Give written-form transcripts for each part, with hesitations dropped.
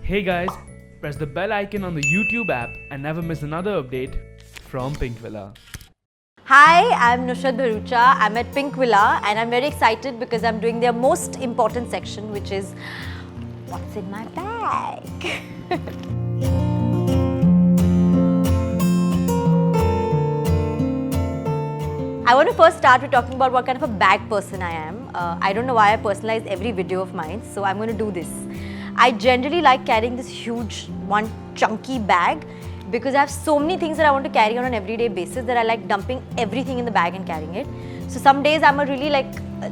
Hey guys, press the bell icon on the YouTube app and never miss another update from Pink Villa. Hi, I'm Nushat Bharucha. I'm at Pink Villa and I'm very excited because I'm doing their most important section, which is what's in my bag. I want to first start with talking about what kind of a bag person I am. I don't know why I personalize every video of mine, so I'm going to do this. I generally like carrying this huge, one chunky bag because I have so many things that I want to carry on an everyday basis that I like dumping everything in the bag and carrying it. So some days I'm a really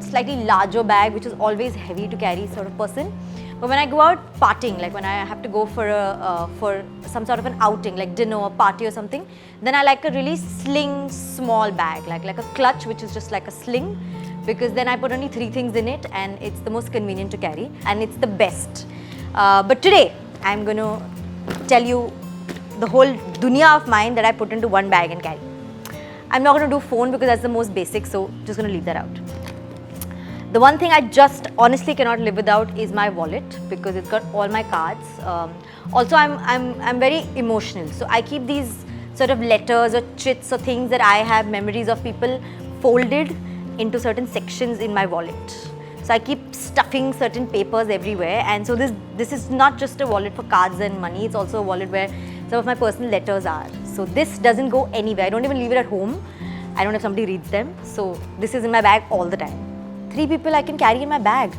slightly larger bag, which is always heavy to carry sort of person. But when I go out partying, like when I have to go for some sort of an outing, like dinner or party or something, then I like a really sling small bag, like a clutch, which is just like a sling, because then I put only 3 things in it and it's the most convenient to carry and it's the best. But today I'm going to tell you the whole dunya of mine that I put into one bag and carry. I'm not going to do phone because that's the most basic, so just going to leave that out. The one thing I just honestly cannot live without is my wallet because it's got all my cards. Also, I'm very emotional, so I keep these sort of letters or chits or things that I have memories of people folded into certain sections in my wallet. So I keep stuffing certain papers everywhere, and so this is not just a wallet for cards and money. It's also a wallet where some of my personal letters are. So this doesn't go anywhere. I don't even leave it at home. I don't have somebody reads them. So this is in my bag all the time. 3 people I can carry in my bag.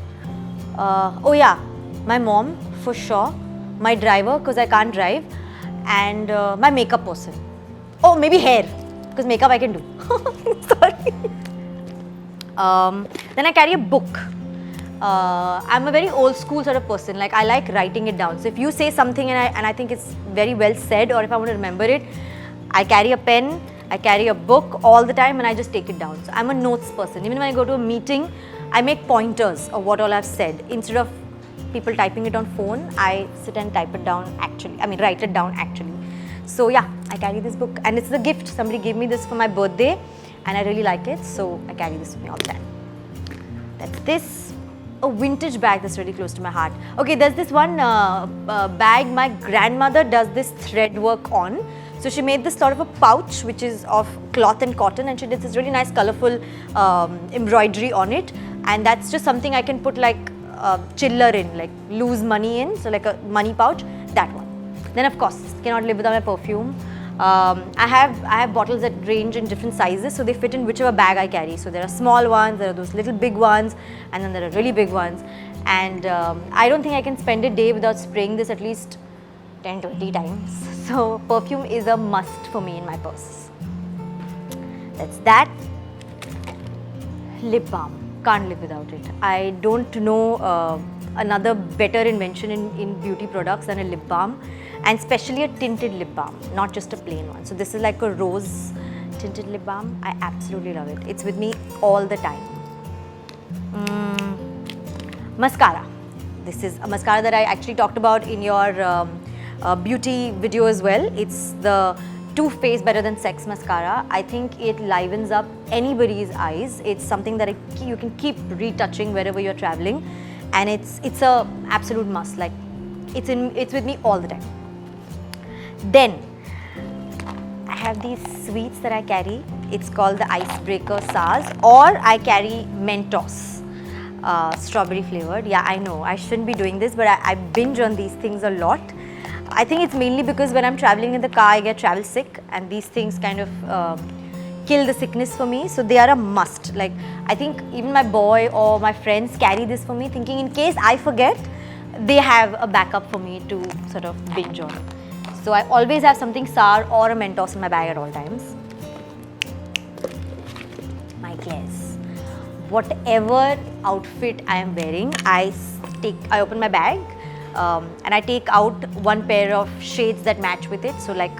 Oh yeah, my mom for sure, my driver because I can't drive, and my makeup person. Oh, maybe hair because makeup I can do. Sorry. Then I carry a book. I'm a very old school sort of person. Like I like writing it down. So if you say something and I think it's very well said, or if I want to remember it, I carry a pen. I carry a book all the time and I just take it down. So I'm a notes person. Even when I go to a meeting, I make pointers of what all I've said. Instead of people typing it on phone, I sit and type it down actually. I mean, write it down actually. So yeah, I carry this book and it's a gift. Somebody gave me this for my birthday and I really like it. So I carry this with me all the time. That's this. A vintage bag that's really close to my heart. Okay, there's this one bag my grandmother does this thread work on. So she made this sort of a pouch which is of cloth and cotton, and she did this really nice colorful embroidery on it, and that's just something I can put like chiller in, like loose money in, so like a money pouch, that one. Then of course, cannot live without my perfume. I have bottles that range in different sizes, so they fit in whichever bag I carry. So there are small ones, there are those little big ones, and then there are really big ones. And I don't think I can spend a day without spraying this at least 10-20 times. So perfume is a must for me in my purse. That's that. Lip balm, can't live without it. I don't know another better invention in beauty products than a lip balm, and especially a tinted lip balm, not just a plain one. So this is like a rose tinted lip balm. I absolutely love it. It's with me all the time. Mascara. This is a mascara that I actually talked about in your beauty video as well. It's the Too Faced Better Than Sex mascara. I think it livens up anybody's eyes. It's something that you can keep retouching wherever you're traveling, and it's a absolute must. Like it's with me all the time. Then I have these sweets that I carry. It's called the Icebreaker SARS, or I carry Mentos, strawberry flavored. Yeah, I know I shouldn't be doing this, but I binge on these things a lot. I think it's mainly because when I'm traveling in the car, I get travel sick, and these things kind of kill the sickness for me. So they are a must. Like I think even my boy or my friends carry this for me, thinking in case I forget, they have a backup for me to sort of binge on. So I always have something sour or a Mentos in my bag at all times. My glares. Whatever outfit I am wearing, I open my bag and I take out one pair of shades that match with it. So like,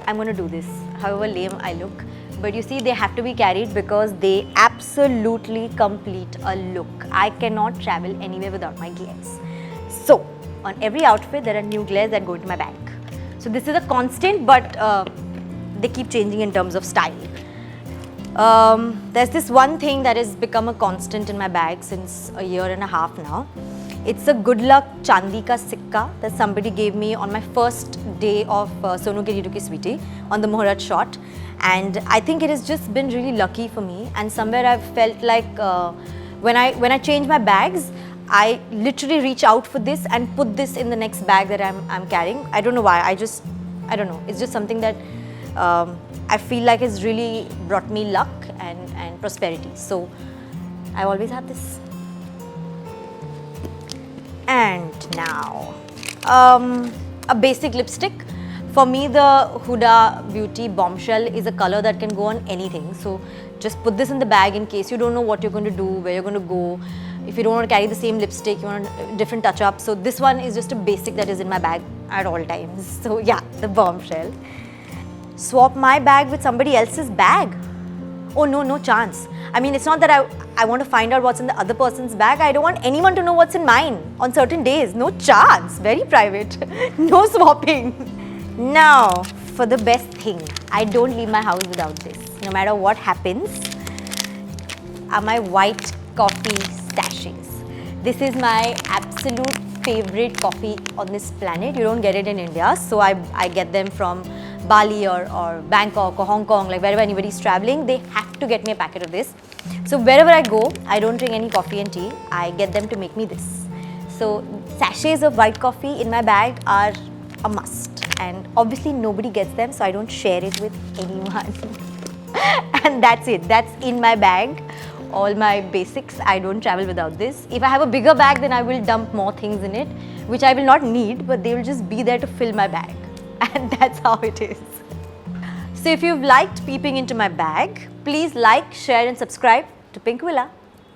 I'm going to do this, however lame I look. But you see, they have to be carried because they absolutely complete a look. I cannot travel anywhere without my glares. So on every outfit, there are new glares that go into my bag. So this is a constant, but they keep changing in terms of style. There's this one thing that has become a constant in my bag since a year and a half now. It's a good luck Chandi ka sikka that somebody gave me on my first day of Sonu Ke Ritu Ki Sweetie on the Muhurat shot. And I think it has just been really lucky for me. And somewhere I've felt like when I change my bags, I literally reach out for this and put this in the next bag that I'm carrying. I don't know why. I don't know. It's just something that I feel like has really brought me luck and prosperity. So I always have this. And now, a basic lipstick. For me, the Huda Beauty Bombshell is a color that can go on anything. So just put this in the bag in case you don't know what you're going to do, where you're going to go. If you don't want to carry the same lipstick, you want a different touch-up. So this one is just a basic that is in my bag at all times. So yeah, the Bombshell. Swap my bag with somebody else's bag? Oh no, no chance. I mean, it's not that I want to find out what's in the other person's bag. I don't want anyone to know what's in mine on certain days. No chance. Very private. No swapping. Now, for the best thing. I don't leave my house without this. No matter what happens, are my white coffee sachets. This is my absolute favorite coffee on this planet. You don't get it in India. So I get them from Bali or Bangkok or Hong Kong, like wherever anybody's traveling, they have to get me a packet of this. So wherever I go, I don't drink any coffee and tea. I get them to make me this. So sachets of white coffee in my bag are a must. And obviously nobody gets them, so I don't share it with anyone. And that's it. That's in my bag. All my basics. I don't travel without this. If I have a bigger bag, then I will dump more things in it, which I will not need, but they will just be there to fill my bag. And that's how it is. So if you've liked peeping into my bag, please like, share and subscribe to Pink Villa.